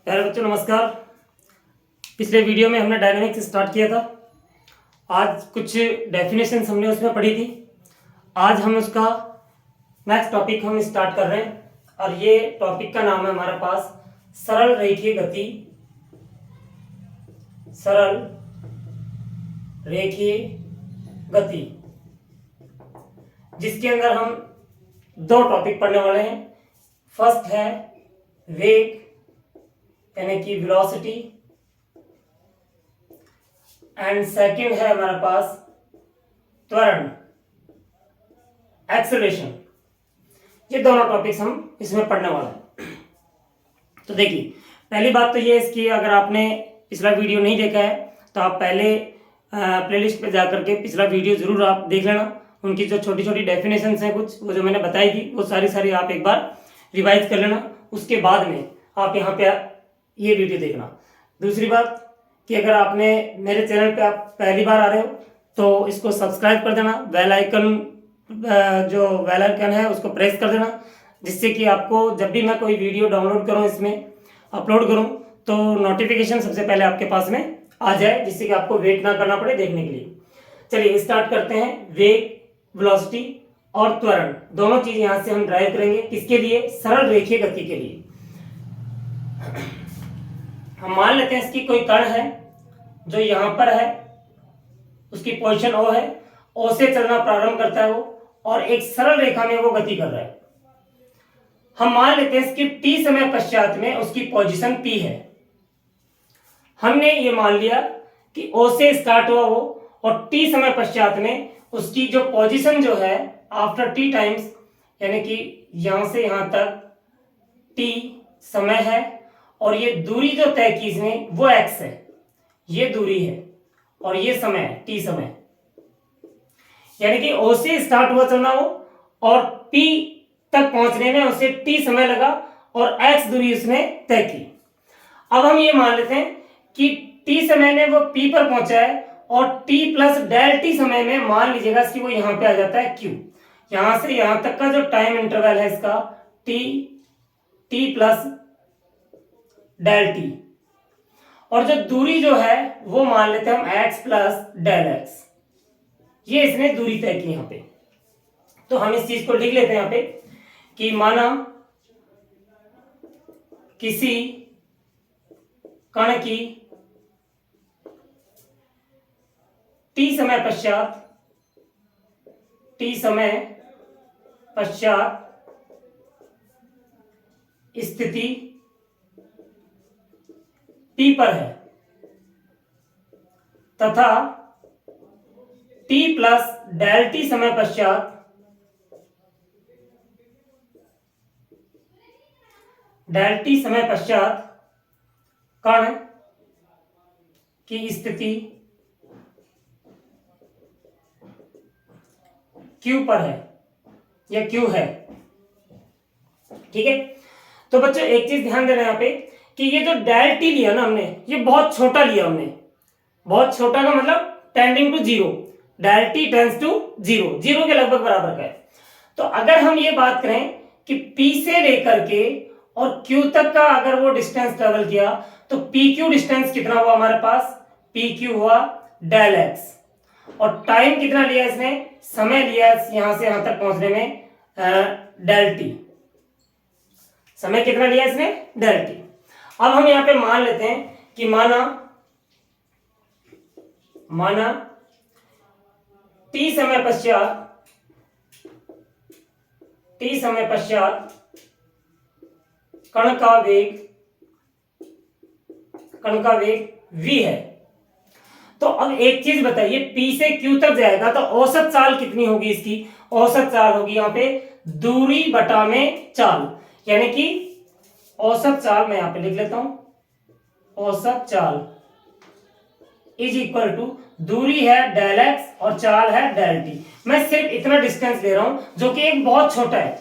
प्यारे बच्चों नमस्कार। पिछले वीडियो में हमने डायनेमिक्स स्टार्ट किया था। आज कुछ डेफिनेशंस हमने उसमें पढ़ी थी। आज हम उसका नेक्स्ट टॉपिक हम स्टार्ट कर रहे हैं और ये टॉपिक का नाम है हमारे पास सरल रेखीय गति। सरल रेखीय गति, जिसके अंदर हम दो टॉपिक पढ़ने वाले हैं। फर्स्ट है वेग यानी कि वेलोसिटी, एंड सेकंड है हमारे पास त्वरण, एक्सेलरेशन। ये दोनों टॉपिक्स हम इसमें पढ़ने वाले हैं। तो देखिए, पहली बात तो ये है इसकी, अगर आपने पिछला वीडियो नहीं देखा है तो आप पहले प्लेलिस्ट पे जाकर के पिछला वीडियो जरूर आप देख लेना। उनकी जो छोटी छोटी डेफिनेशंस हैं कुछ, वो जो मैंने बताई थी, वो सारी आप एक बार रिवाइज कर लेना। उसके बाद में आप यहाँ पे ये वीडियो देखना। दूसरी बात कि अगर आपने मेरे चैनल पे आप पहली बार आ रहे हो तो इसको सब्सक्राइब कर देना। बेल आइकन, जो बेल आइकन है उसको प्रेस कर देना, जिससे कि आपको जब भी मैं कोई वीडियो डाउनलोड करूँ, इसमें अपलोड करूँ, तो नोटिफिकेशन सबसे पहले आपके पास में आ जाए, जिससे कि आपको वेट ना करना पड़े देखने के लिए। चलिए स्टार्ट करते हैं। वेग, वेलोसिटी और त्वरण, दोनों चीज यहाँ से हम ड्राइव करेंगे। किसके लिए? सरल रेखीय गति के लिए। हम मान लेते हैं इसकी कोई कण है जो यहां पर है, उसकी पोजीशन O है, O से चलना प्रारंभ करता है वो, और एक सरल रेखा में वो गति कर रहा है। हम मान लेते हैं इसकी t समय पश्चात में उसकी पोजीशन P है। हमने ये मान लिया कि O से स्टार्ट हुआ वो, और t समय पश्चात में उसकी जो पोजीशन जो है आफ्टर t टाइम्स, यानी कि यहां से यहां तक t समय है, और ये दूरी जो तय की इसने वो x है, ये दूरी है, और ये समय है t समय। यानी कि O से स्टार्ट हुआ चलना वो, और P तक पहुंचने में उसे t समय लगा, और x दूरी उसने तय की। अब हम ये मान लेते हैं कि t समय में वो P पर पहुंचा है, और t प्लस डेल t समय में मान लीजिएगा कि वो यहां पे आ जाता है q। यहां से यहां तक का जो टाइम इंटरवल है इसका t प्लस डेल t, और जो दूरी जो है वो मान लेते हैं हम x प्लस डेल x। ये इसने दूरी तय की यहां पे। तो हम इस चीज को लिख लेते हैं यहां पे कि माना किसी कण की t समय पश्चात स्थिति P पर है, तथा t प्लस डेल t समय पश्चात कण की स्थिति Q पर है, या Q है। ठीक है, तो बच्चों एक चीज ध्यान देना यहाँ पे कि ये जो डेल t लिया ना हमने, ये बहुत छोटा लिया हमने। बहुत छोटा का मतलब tending to zero, del t tends to zero, zero के लगभग बराबर का है। तो अगर हम ये बात करें कि P से लेकर के और Q तक का अगर वो डिस्टेंस ट्रेवल किया, तो PQ डिस्टेंस कितना हुआ हमारे पास? PQ हुआ डेल x, और टाइम कितना लिया इसने? समय लिया यहां से यहां तक पहुंचने में डेल t। समय कितना लिया इसने? Del t। अब हम यहां पे मान लेते हैं कि माना t समय पश्चात कण का वेग v है। तो अब एक चीज बताइए, P से Q तक जाएगा तो औसत चाल कितनी होगी इसकी? औसत चाल होगी यहाँ पे दूरी बटा में चाल, यानी कि औसत चाल मैं यहां पे लिख लेता हूं, औसत चाल इज इक्वल टू दूरी है डेल x और चाल है डेल t। मैं सिर्फ इतना डिस्टेंस ले रहा हूं जो कि एक बहुत छोटा है।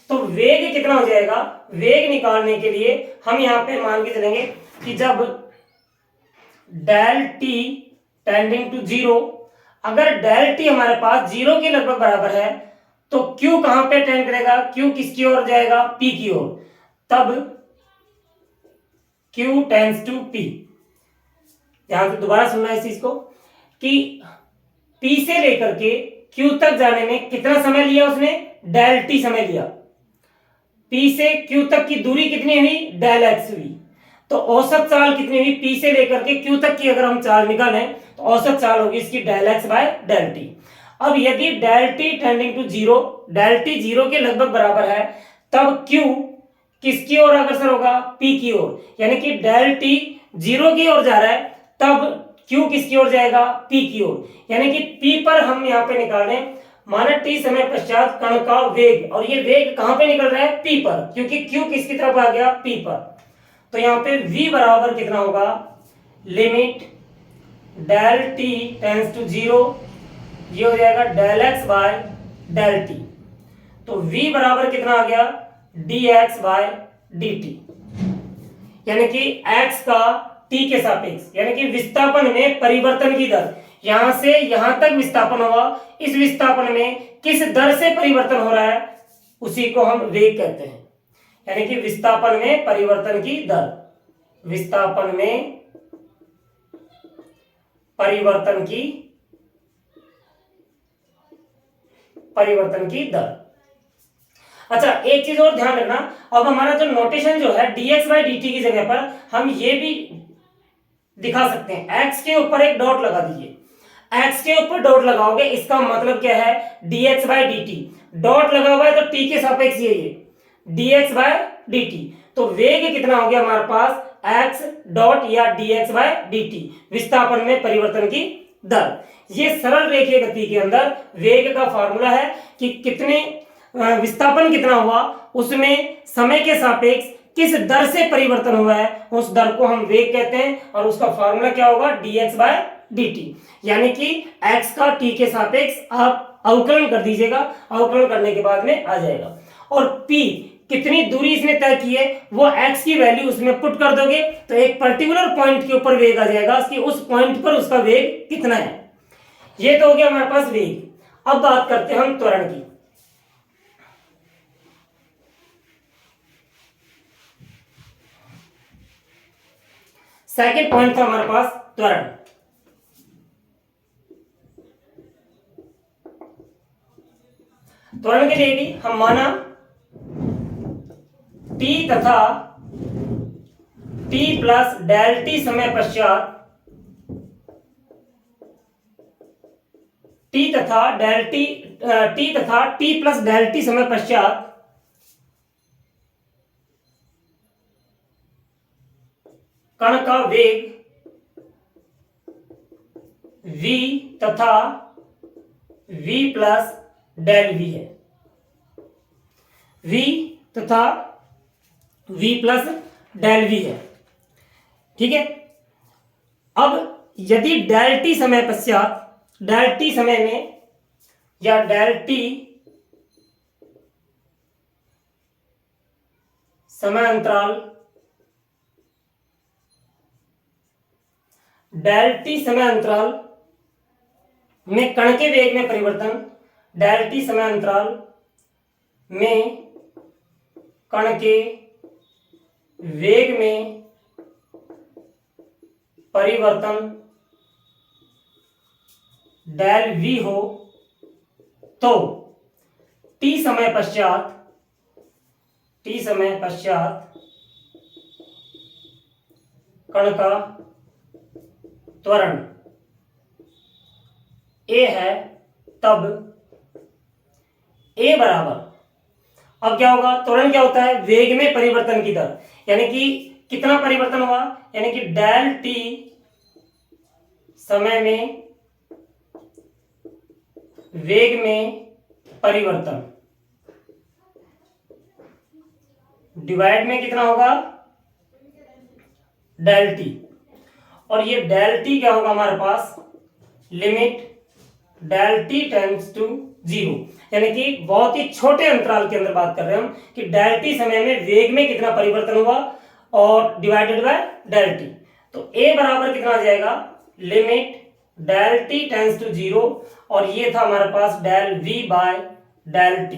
तो वेग कितना हो जाएगा? वेग निकालने के लिए हम यहां पे मान के चलेंगे कि जब del t tending to zero, अगर डेल t हमारे पास जीरो के लगभग बराबर है, तो q कहां पे टेंड करेगा? q किसकी ओर जाएगा? p की ओर। तब Q टेंड्स टू P। ध्यान से दोबारा सुनना इस चीज को कि P से लेकर के Q तक जाने में कितना समय लिया उसने, डेल T समय लिया। P से Q तक की दूरी कितनी हुई, डेल x हुई। तो औसत चाल कितनी हुई, P से लेकर के Q तक की अगर हम चाल निकालें तो औसत चाल होगी इसकी del x by del T। अब यदि del T tending to zero, del T zero के लगभग बराबर है, तब Q किसकी ओर अग्रसर होगा, P की ओर। यानी कि डेल T जीरो की ओर जा रहा है, तब Q किसकी ओर जाएगा, P की ओर। यानी कि P पर हम यहाँ पे निकाल रहे हैं माना T समय पश्चात कण का वेग, और ये वेग कहां पे निकल रहा है, P पर, क्योंकि Q किसकी तरफ आ गया, P पर। तो यहाँ पे V बराबर कितना होगा, limit del T tends to zero, ये हो जाएगा del x by del T। तो V बराबर कितना आ गया, dx बाय dt। यानी कि x का t के सापेक्ष, यानी कि विस्थापन में परिवर्तन की दर, यहां से यहां तक विस्थापन हुआ, इस विस्थापन में किस दर से परिवर्तन हो रहा है, उसी को हम वेग कहते हैं। यानी कि विस्थापन में परिवर्तन की दर, विस्थापन में परिवर्तन की दर। अच्छा, एक चीज और ध्यान रखना, अब हमारा जो नोटेशन जो है dx बाई dt की जगह पर हम ये भी दिखा सकते हैं, x के ऊपर एक डॉट लगा दीजिए। x के ऊपर डॉट लगाओगे इसका मतलब क्या है, dx बाई dt। डॉट लगा हुआ है तो t के सापेक्ष ये dx बाय dt। तो वेग कितना हो गया हमारे पास, x डॉट या dx बाय dt, विस्थापन में परिवर्तन की दर। ये सरल रेखीय गति के अंदर वेग का फॉर्मूला है कि कितने विस्थापन कितना हुआ, उसमें समय के सापेक्ष किस दर से परिवर्तन हुआ है, उस दर को हम वेग कहते हैं, और उसका फॉर्मूला क्या होगा, dx बाय dt। यानी कि x का t के सापेक्ष आप अवकलन कर दीजिएगा, अवकलन करने के बाद में आ जाएगा। और p कितनी दूरी इसने तय की है, वो x की वैल्यू उसमें पुट कर दोगे तो एक पर्टिकुलर पॉइंट के ऊपर वेग आ जाएगा कि उस पॉइंट पर उसका वेग कितना है। ये तो हो गया हमारे पास वेग। अब बात करते हैं हम त्वरण की। सेकंड पॉइंट था हमारे पास त्वरण। त्वरण के लिए भी हम माना t तथा t प्लस डेल t समय पश्चात, t तथा t प्लस डेल t समय पश्चात कण का वेग v तथा v प्लस डेल v है, v तथा v प्लस डेल v है। ठीक है। अब यदि डेल t समय पश्चात, डेल t समय में या डेल t समय अंतराल, डेल t समय अंतराल में कण के वेग में परिवर्तन, डेल t समय अंतराल में कण के वेग में परिवर्तन डेल v हो, तो t समय पश्चात कण का त्वरण a है, तब a बराबर, अब क्या होगा, त्वरण क्या होता है, वेग में परिवर्तन की दर। यानी कि कितना परिवर्तन हुआ, यानी कि डेल t समय में वेग में परिवर्तन डिवाइड में कितना होगा, डेल t। और ये डेल t क्या होगा हमारे पास, limit del t tends to zero. यानी कि बहुत ही छोटे अंतराल के अंदर बात कर रहे हैं हम कि डेल t समय में वेग में कितना परिवर्तन हुआ और डिवाइडेड बाय डेल t। तो a बराबर कितना आ जाएगा, limit del t tends to zero, और ये था हमारे पास del v by del t,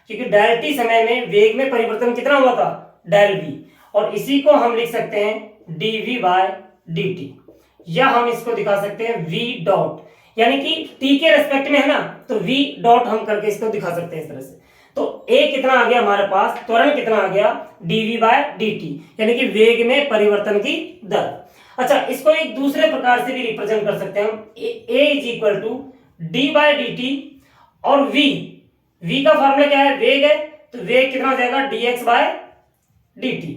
क्योंकि डेल t समय में वेग में परिवर्तन कितना हुआ था, डेल v, और इसी को हम लिख सकते हैं dv बाय dt, या हम इसको दिखा सकते हैं v डॉट, यानी कि t के रेस्पेक्ट में है ना, तो v डॉट हम करके इसको दिखा सकते हैं इस तरह से। तो a कितना आ गया हमारे पास, त्वरण कितना आ गया, dv बाय dt, यानी कि वेग में परिवर्तन की दर। अच्छा, इसको एक दूसरे प्रकार से भी रिप्रेजेंट कर सकते हैं हम, a is equal to d by d t, और v का फॉर्मूला क्या है, वेग है, तो वेग कितना हो जाएगा, dx by dt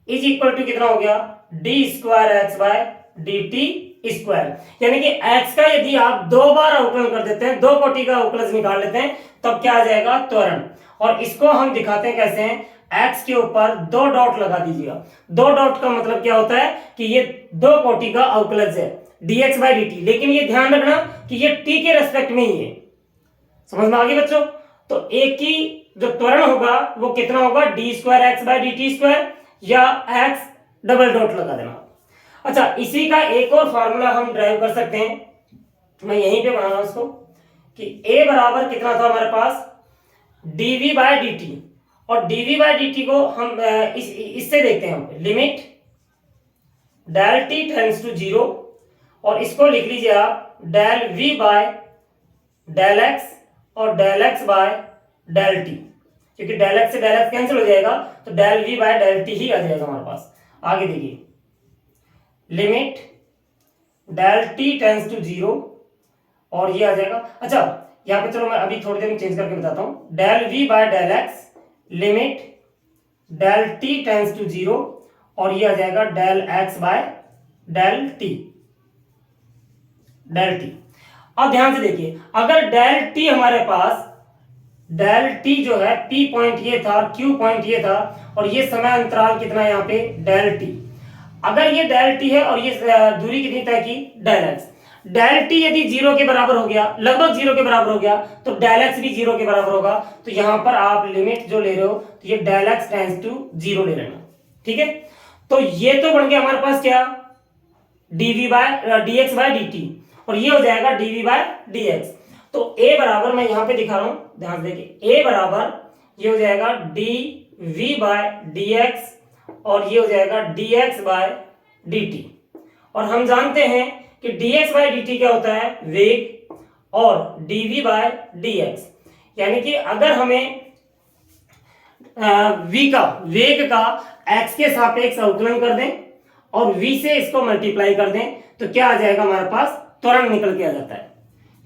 is equal to कितना हो गया, d square x by d t square, यानी कि x का यदि आप दो बार अवकलन कर देते हैं, दो कोटि का अवकलज निकाल लेते हैं, तब क्या आ जाएगा, त्वरण। और इसको हम दिखाते हैं कैसे हैं, x के ऊपर दो डॉट लगा दीजिएगा। दो डॉट का मतलब क्या होता है कि ये दो कोटि का अवकलज है dx बाय dt, लेकिन ये ध्यान रखना कि ये t के रेस्पेक्ट में ही है। समझ में आ गई बच्चों? तो एक की जो त्वरण होगा वो कितना होगा, d square x by d t square, या x डबल डॉट लगा देना। अच्छा, इसी का एक और फार्मूला हम ड्राइव कर सकते हैं, मैं यहीं पे बना रहा हूं इसको, कि a बराबर कितना था हमारे पास, dv बाय dt, और dv बाय dt को हम इससे देखते हैं, हम limit del t tends to 0, और इसको लिख लीजिए आप del v by del x और del x by del t, क्योंकि डेल x से डेल x कैंसिल हो जाएगा, तो del v by del t ही आ जाएगा हमारे पास। आगे देखिए, limit del t tends to 0, और ये आ जाएगा। अच्छा, यहाँ पे चलो मैं अभी थोड़ी देर में चेंज करके बताता हूं, del v by del x limit del t tends to 0, और ये आ जाएगा del x by del t, del t। अब ध्यान से देखिए, अगर डेल t हमारे पास, डेल t जो है p पॉइंट ये था, q पॉइंट ये था, और ये समय अंतराल कितना है यहाँ पे, डेल t। अगर ये डेल t है और ये दूरी कितनी तय की, डेल x, डेल t यदि 0 के बराबर हो गया, लगभग 0 के बराबर हो गया, तो डेल x भी 0 के बराबर होगा। तो यहां पर आप लिमिट जो ले रहे हो, तो ये डेल x टेंड्स टू 0 ले लेना, ठीक है। तो ये तो बन गया हमारे पास क्या, dv by dx by dt, और ये हो जाएगा dv बाय dx। तो a बराबर, मैं यहां पे दिखा रहा हूं, ध्यान से देखिए, a बराबर ये हो जाएगा dv बाय dx, और ये हो जाएगा dx बाय dt। और हम जानते हैं कि dx बाय dt क्या होता है, वेग, और dv बाय dx, यानी कि अगर हमें v का, वेग का x के सापेक्ष अवकलन कर दें और v से इसको मल्टीप्लाई कर दें, तो क्या आ जाएगा हमारे पास, त्वरण निकल के आ जाता है।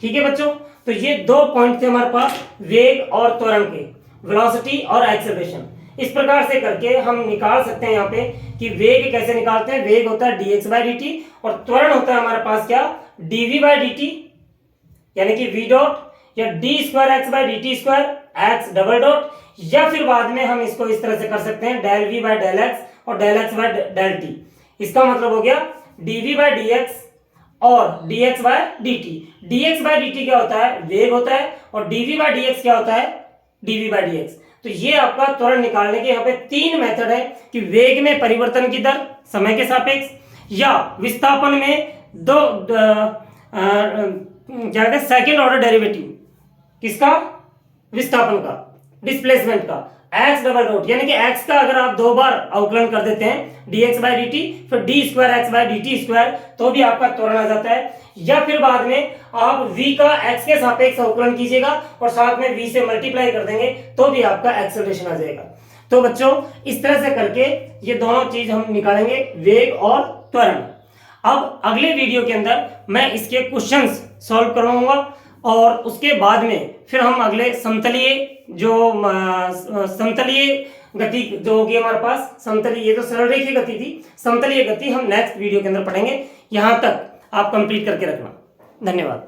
ठीक है बच्चों, तो ये दो पॉइंट थे हमारे पास, वेग और त्वरण के, वेलोसिटी और एक्सेलरेशन। इस प्रकार से करके हम निकाल सकते हैं यहाँ पे कि वेग कैसे निकालते हैं, वेग होता है dx बाय dt, और त्वरण होता है हमारे पास क्या, dv बाय dt, यानी कि v डॉट, या d square x by dt square x double dot, या फिर बाद में हम इसको इस तरह से कर सकते हैं, del v by del x और del x by del t। इसका मतलब हो गया dv बाय dx और dx by dt। dx by dt क्या होता है, वेग होता है, और dv बाय dx क्या होता है, dv बाय dx। तो ये आपका त्वरण निकालने के यहाँ पे तीन मेथड है, कि वेग में परिवर्तन की दर समय के सापेक्ष, या विस्थापन में दो क्या कहते हैं, सेकेंड ऑर्डर डेरिवेटिव, किसका, विस्थापन का, डिस्प्लेसमेंट का, x डबल डॉट, यानी कि x का अगर आप दो बार अवकलन कर देते हैं dx बाय dt, फिर d square x by dt square, तो भी आपका त्वरण आ जाता है। या फिर बाद में आप v का x के सापेक्ष अवकलन कीजिएगा और साथ में v से मल्टीप्लाई कर देंगे, तो भी आपका एक्सेलरेशन आ जाएगा। तो बच्चों, इस तरह से करके ये दोनों चीज हम निकालेंगे, वेग और त्वरण। अब अगले वीडियो के अंदर मैं इसके क्वेश्चंस सॉल्व करवाऊंगा, और उसके बाद में फिर हम अगले समतलीय गति जो होगी हमारे पास, समतलीय, ये तो सरल रेखीय गति थी, समतलीय गति हम नेक्स्ट वीडियो के अंदर पढ़ेंगे। यहां तक आप कंप्लीट करके रखना। धन्यवाद।